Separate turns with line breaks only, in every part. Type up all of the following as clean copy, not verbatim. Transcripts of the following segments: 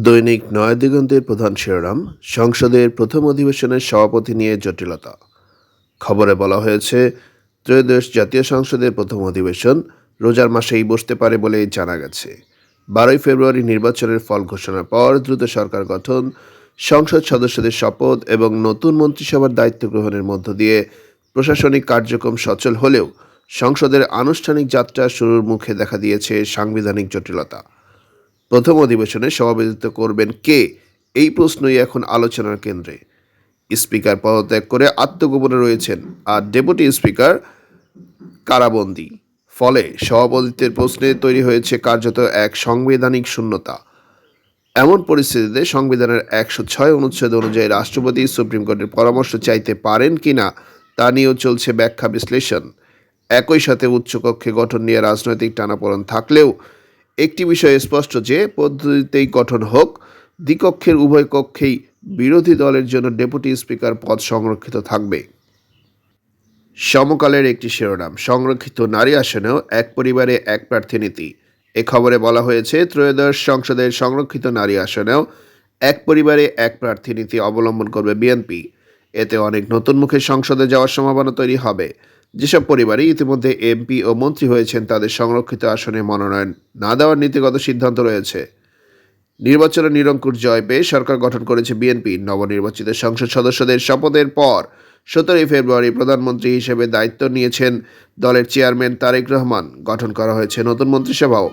দৈনিক নয়াদিগন্তের প্রধান শিরোনাম, সংসদের প্রথম অধিবেশনের সভাপতি নিয়ে জটিলতা। খবরে বলা হয়েছে, ত্রয়োদশ জাতীয় সংসদের প্রথম অধিবেশন রোজার মাসেই বসতে পারে বলে জানা গেছে। 12 ফেব্রুয়ারি নির্বাচনের ফল ঘোষণার পর দ্রুত সরকার গঠন, সংসদ সদস্যদের শপথ এবং নতুন মন্ত্রিসভার দায়িত্ব গ্রহণের মধ্য দিয়ে প্রশাসনিক কার্যক্রম সচল হলেও সংসদের আনুষ্ঠানিক যাত্রা শুরুর মুখে দেখা দিয়েছে সাংবিধানিক জটিলতা। প্রথম অধিবেশনে সভাপতিত্ব করবেন কে, এই প্রশ্নই এখন আলোচনার কেন্দ্রে। স্পিকার পদত্যাগ করে আত্মগোপনে রয়েছেন, আর ডেপুটি স্পিকার কারাবন্দী। ফলে সভাপতিত্বের প্রশ্নে তৈরি হয়েছে কার্যত এক সাংবিধানিক শূন্যতা। এমন পরিস্থিতিতে সংবিধানের 106 অনুচ্ছেদ অনুযায়ী রাষ্ট্রপতি সুপ্রিম কোর্টের পরামর্শ চাইতে পারেন কিনা তা নিয়েও চলছে ব্যাখ্যা বিশ্লেষণ। একই সাথে উচ্চকক্ষে গঠন নিয়ে রাজনৈতিক টানাপোড়েন থাকলেও একটি বিষয় স্পষ্ট যে পদ্ধতিতেই গঠন হোক, দ্বিকক্ষের উভয় কক্ষেই বিরোধী দলের জন্য ডেপুটি স্পিকার পদ সংরক্ষিত থাকবে। সমকালের একটি শিরোনাম, সংরক্ষিত নারী আসনেও এক পরিবারে এক প্রার্থী নীতি। এ খবরে বলা হয়েছে, ত্রয়োদশ সংসদের সংরক্ষিত নারী আসনেও এক পরিবারে এক প্রার্থী নীতি অবলম্বন করবে বিএনপি। এতে অনেক নতুন মুখে সংসদে যাওয়ার সম্ভাবনা তৈরি হবে। যেসব পরিবারে ইতিমধ্যে এমপি ও মন্ত্রী হয়েছেন তাদের সংরক্ষিত আসনে মনোনয়ন না দেওয়ার নীতিগত সিদ্ধান্ত রয়েছে। নির্বাচনে নিরঙ্কুশ জয় পেয়ে সরকার গঠন করেছে বিএনপি। নবনির্বাচিত সংসদ সদস্যদের শপথের পর 17 ফেব্রুয়ারি প্রধানমন্ত্রী হিসেবে দায়িত্ব নিয়েছেন দলের চেয়ারম্যান তারেক রহমান। গঠন করা হয়েছে নতুন মন্ত্রিসভাও।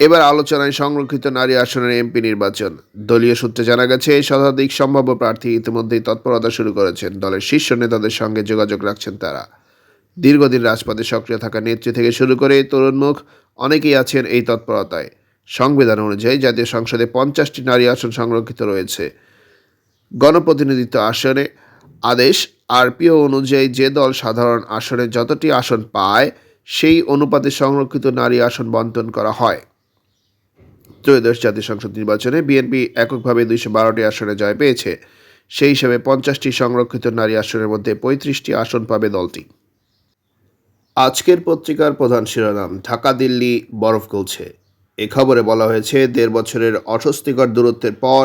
এবার আলোচনায় সংরক্ষিত নারী আসনের এমপি নির্বাচন। দলীয় সূত্রে জানা গেছে, শতাধিক সম্ভাব্য প্রার্থী ইতিমধ্যেই তৎপরতা শুরু করেছেন। দলের শীর্ষ নেতাদের সঙ্গে যোগাযোগ রাখছেন তারা। দীর্ঘদিন রাজপথে সক্রিয় থাকা নেত্রী থেকে শুরু করে তরুণ মুখ অনেকেই আছেন এই তৎপরতায়। সংবিধান অনুযায়ী জাতীয় সংসদে 50টি নারী আসন সংরক্ষিত রয়েছে। গণপ্রতিনিধিত্ব আসনে আদেশ আরপিও অনুযায়ী যে দল সাধারণ আসনে যতটি আসন পায় সেই অনুপাতে সংরক্ষিত নারী আসন বণ্টন করা হয়। ত্রয়োদশ জাতীয় সংসদ নির্বাচনে বিএনপি এককভাবে 212টি আসনে জয় পেয়েছে। সেই হিসেবে 50টি সংরক্ষিত নারী আসনের মধ্যে 35টি আসন পাবে দলটি। আজকের পত্রিকার প্রধান শিরোনাম, ঢাকা দিল্লি বরফ গলছে। এ খবরে বলা হয়েছে, 1.5 বছরের অস্বস্তিকর দূরত্বের পর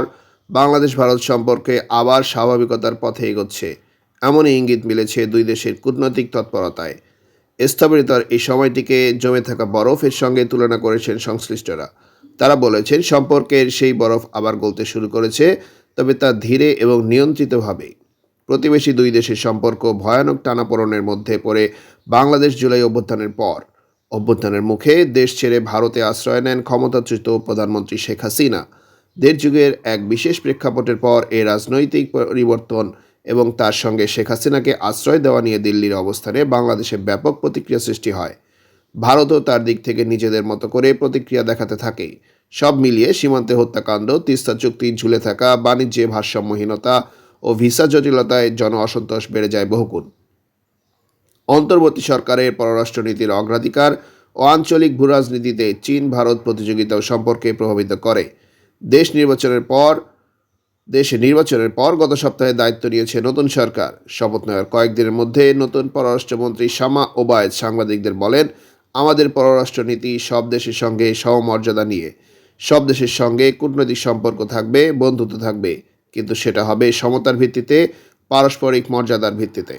বাংলাদেশ ভারত সম্পর্কে আবার স্বাভাবিকতার পথে এগোচ্ছে, এমনই ইঙ্গিত মিলেছে দুই দেশের কূটনৈতিক তৎপরতায়। স্থবিরতার এই সময়টিকে জমে থাকা বরফের সঙ্গে তুলনা করেছেন সংশ্লিষ্টরা। তারা বলেছেন, সম্পর্কের সেই বরফ আবার গলতে শুরু করেছে, তবে তা ধীরে এবং নিয়ন্ত্রিতভাবে। প্রতিবেশী দুই দেশের সম্পর্ক ভয়ানক টানাপোড়েনের মধ্যে পড়ে বাংলাদেশ জুলাই অভ্যুত্থানের মুখে দেশ ছেড়ে ভারতে আশ্রয় নেন ক্ষমতাচ্যুত প্রধানমন্ত্রী শেখ হাসিনা। 1.5 যুগের এক বিশেষ প্রেক্ষাপটের পর এই রাজনৈতিক পরিবর্তন এবং তার সঙ্গে শেখ হাসিনাকে আশ্রয় দেওয়া নিয়ে দিল্লির অবস্থানে বাংলাদেশে ব্যাপক প্রতিক্রিয়া সৃষ্টি হয়। ভারতও তার দিক থেকে নিজেদের মতো করে প্রতিক্রিয়া দেখাতে থাকে। সব মিলিয়ে সীমান্তে হত্যাকাণ্ড, তিস্তা চুক্তি ঝুলে থাকা, বাণিজ্যে ভারসাম্যহীনতা ও ভিসা জটিলতায় জন অসন্তোষ বেড়ে যায় বহুগুণ। অন্তর্বর্তী সরকারের পররাষ্ট্রনীতির অগ্রাধিকার ও আঞ্চলিক ভূরাজনীতিতে চীন ভারত প্রতিযোগিতা সম্পর্কে প্রভাবিত করে। দেশে নির্বাচনের পর গত সপ্তাহে দায়িত্ব নিয়েছে নতুন সরকার। শপথ নেওয়ার কয়েকদিনের মধ্যে নতুন পররাষ্ট্রমন্ত্রী শামা ওবায়েদ সাংবাদিকদের বলেন, আমাদের পররাষ্ট্রনীতি সব দেশের সঙ্গে সমমর্যাদা নিয়ে। সব দেশের সঙ্গে কূটনৈতিক সম্পর্ক থাকবে, বন্ধুত্ব থাকবে, কিন্তু সেটা হবে সমতার ভিত্তিতে, পারস্পরিক মর্যাদার ভিত্তিতে।